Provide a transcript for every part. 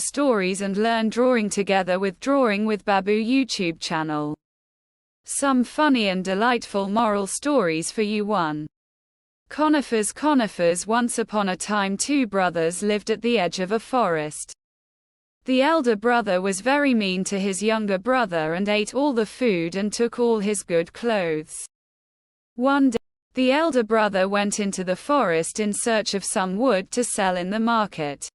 stories and learn drawing together with Drawing with Babu YouTube channel. Some funny and delightful moral stories for you. 1. Conifers. Once upon a time, two brothers lived at the edge of a forest. The elder brother was very mean to his younger brother and ate all the food and took all his good clothes. One day, the elder brother went into the forest in search of some wood to sell in the market.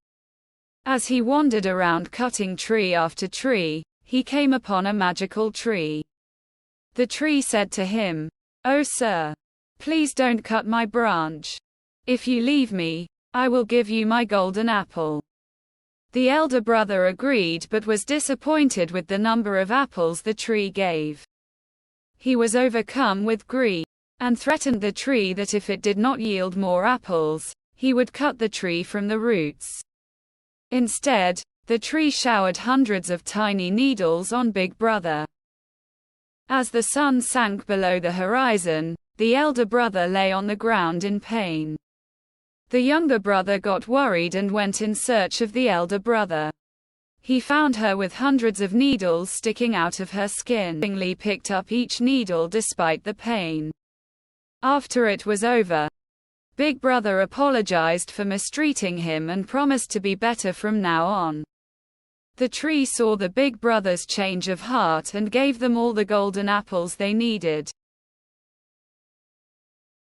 As he wandered around cutting tree after tree, he came upon a magical tree. The tree said to him, "Oh sir, please don't cut my branch. If you leave me, I will give you my golden apple." The elder brother agreed but was disappointed with the number of apples the tree gave. He was overcome with greed, and threatened the tree that if it did not yield more apples, he would cut the tree from the roots. Instead, the tree showered hundreds of tiny needles on Big Brother. As the sun sank below the horizon, the elder brother lay on the ground in pain. The younger brother got worried and went in search of the elder brother. He found her with hundreds of needles sticking out of her skin. He picked up each needle despite the pain. After it was over, Big Brother apologized for mistreating him and promised to be better from now on. The tree saw the Big Brother's change of heart and gave them all the golden apples they needed.